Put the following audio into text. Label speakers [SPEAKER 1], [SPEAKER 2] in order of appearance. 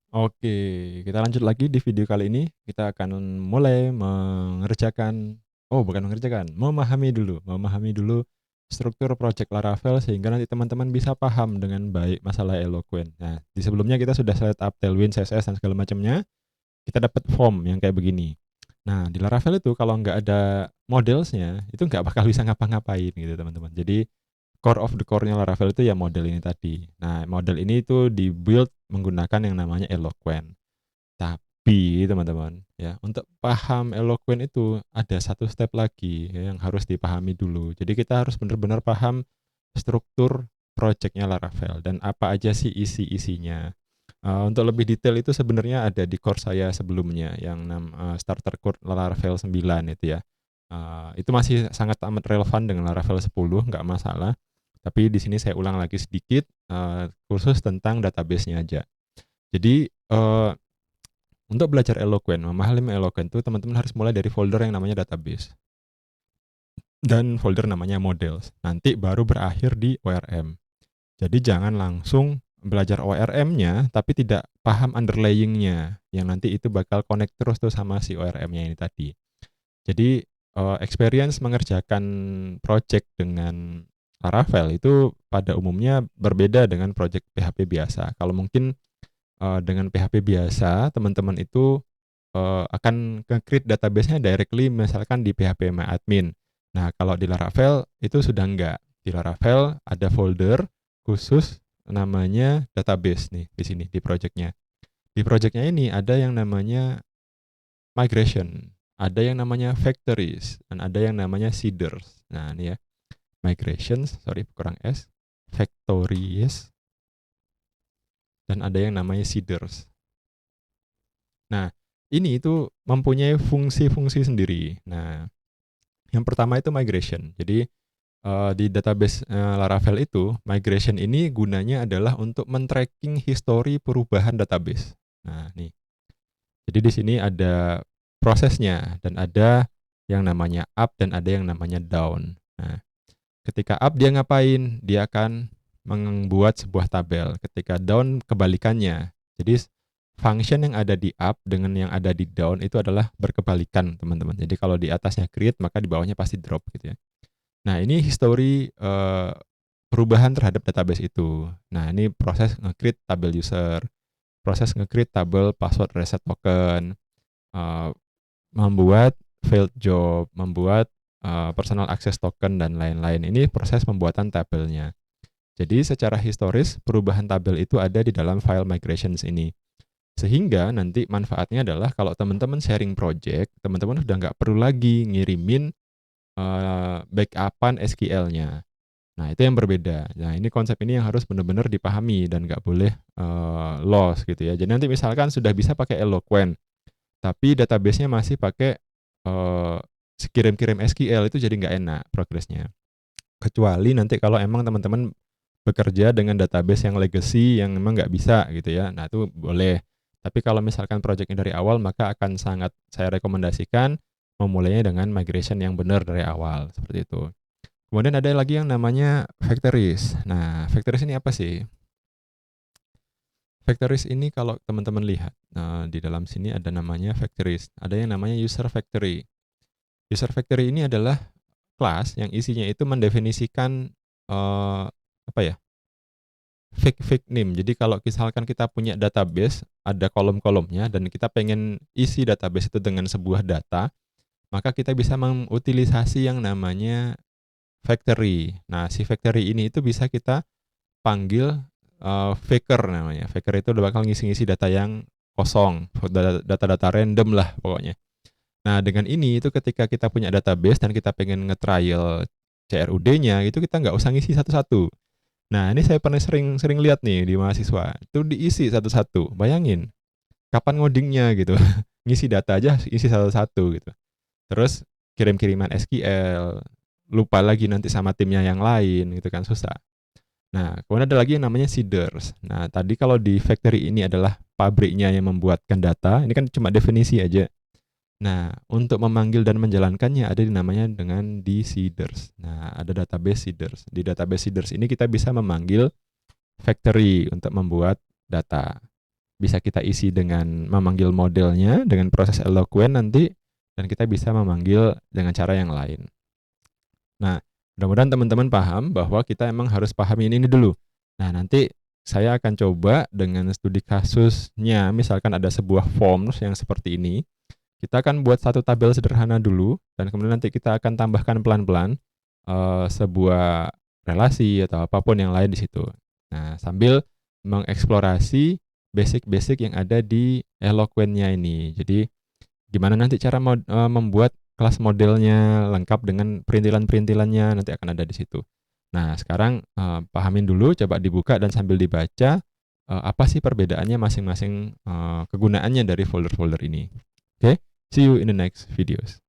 [SPEAKER 1] Oke, kita lanjut lagi di video kali ini. Kita akan mulai mengerjakan, bukan mengerjakan, memahami dulu struktur project Laravel sehingga nanti teman-teman bisa paham dengan baik masalah Eloquent. Nah, di sebelumnya kita sudah setup Tailwind, CSS dan segala macamnya. Kita dapat form yang kayak begini. Nah, di Laravel itu kalau nggak ada modelsnya, itu nggak bakal bisa ngapa-ngapain gitu teman-teman. Jadi core of the core-nya Laravel itu ya model ini tadi. Nah, model ini itu di-build menggunakan yang namanya Eloquent. Tapi teman-teman, ya untuk paham Eloquent itu ada satu step lagi ya, yang harus dipahami dulu. Jadi kita harus benar-benar paham struktur projectnya Laravel dan apa aja sih isi-isinya. Untuk lebih detail itu sebenarnya ada di course saya sebelumnya yang starter course Laravel 9 itu ya. Itu masih sangat amat relevan dengan Laravel 10, nggak masalah. Tapi di sini saya ulang lagi sedikit, khusus tentang database-nya aja. Jadi untuk belajar Eloquent, memahami Eloquent itu teman-teman harus mulai dari folder yang namanya database dan folder namanya models. Nanti baru berakhir di ORM. Jadi jangan langsung belajar ORM-nya tapi tidak paham underlying-nya yang nanti itu bakal connect terus tuh sama si ORM-nya ini tadi. Jadi experience mengerjakan project dengan Laravel itu pada umumnya berbeda dengan project PHP biasa. Kalau mungkin dengan PHP biasa teman-teman itu akan nge-create database-nya directly misalkan di PHP MyAdmin. Nah, kalau di Laravel itu sudah enggak. Di Laravel ada folder khusus namanya database nih di sini di project-nya. Di project-nya ini ada yang namanya migration, ada yang namanya factories, dan ada yang namanya seeders. Nah, ini ya. Migrations, sorry kurang S, factories, dan ada yang namanya seeders. Nah, ini itu mempunyai fungsi-fungsi sendiri. Nah, yang pertama itu migration. Jadi di database Laravel itu, migration ini gunanya adalah untuk men-tracking histori perubahan database. Nah, nih. Jadi di sini ada prosesnya dan ada yang namanya up dan ada yang namanya down. Nah, ketika up dia ngapain? Dia akan membuat sebuah tabel. Ketika down kebalikannya. Jadi function yang ada di up dengan yang ada di down itu adalah berkebalikan, teman-teman. Jadi kalau di atasnya create, maka di bawahnya pasti drop gitu ya. Nah, ini history perubahan terhadap database itu. Nah, ini proses nge-create tabel user, proses nge-create tabel password reset token, uh, membuat failed job, membuat personal access token dan lain-lain. Ini proses pembuatan tabelnya. Jadi secara historis perubahan tabel itu ada di dalam file migrations ini. Sehingga nanti manfaatnya adalah kalau teman-teman sharing project, teman-teman udah nggak perlu lagi ngirimin backupan SQL-nya. Nah, itu yang berbeda. Nah, ini konsep ini yang harus benar-benar dipahami dan nggak boleh loss gitu ya. Jadi nanti misalkan sudah bisa pakai Eloquent, tapi database-nya masih pakai uh, kirim-kirim SQL itu jadi nggak enak progresnya. Kecuali nanti kalau emang teman-teman bekerja dengan database yang legacy yang memang nggak bisa gitu ya. Nah, itu boleh. Tapi kalau misalkan projectnya dari awal, maka akan sangat saya rekomendasikan memulainya dengan migration yang benar dari awal, seperti itu. Kemudian ada lagi yang namanya factories. Nah, factories ini apa sih? Factories ini kalau teman-teman lihat, di dalam sini ada namanya factories. Ada yang namanya user factory. User factory ini adalah kelas yang isinya itu mendefinisikan apa ya? Fake name. Jadi kalau misalkan kita punya database, ada kolom-kolomnya dan kita pengen isi database itu dengan sebuah data, maka kita bisa mengutilisasi yang namanya factory. Nah, si factory ini itu bisa kita panggil faker namanya. Faker itu udah bakal ngisi-ngisi data yang kosong, data-data random lah pokoknya. Nah, dengan ini itu ketika kita punya database dan kita pengen nge-trial CRUD-nya, itu kita nggak usah ngisi satu-satu. Nah, ini saya pernah sering lihat nih di mahasiswa, itu diisi satu-satu. Bayangin, kapan ngodingnya gitu. Ngisi data aja isi satu-satu gitu. Terus kirim-kiriman SQL, lupa lagi nanti sama timnya yang lain gitu kan susah. Nah, kemudian ada lagi yang namanya seeders. Nah, tadi kalau di factory ini adalah pabriknya yang membuatkan data, ini kan cuma definisi aja. Nah, untuk memanggil dan menjalankannya ada yang namanya dengan di seeders. Nah, ada database seeders. Di database seeders ini kita bisa memanggil factory untuk membuat data. bisa kita isi dengan memanggil modelnya dengan proses eloquent nanti, dan kita bisa memanggil dengan cara yang lain. Nah, mudah-mudahan teman-teman paham bahwa kita emang harus pahami ini dulu. Nah, nanti saya akan coba dengan studi kasusnya, misalkan ada sebuah forms yang seperti ini, kita akan buat satu tabel sederhana dulu, dan kemudian nanti kita akan tambahkan pelan-pelan sebuah relasi atau apapun yang lain di situ. Nah, sambil mengeksplorasi basic-basic yang ada di eloquent-nya ini. Jadi, gimana nanti cara membuat kelas modelnya lengkap dengan perintilan-perintilannya nanti akan ada di situ. Nah, sekarang pahamin dulu, coba dibuka dan sambil dibaca apa sih perbedaannya masing-masing kegunaannya dari folder-folder ini. Oke, see you in the next videos.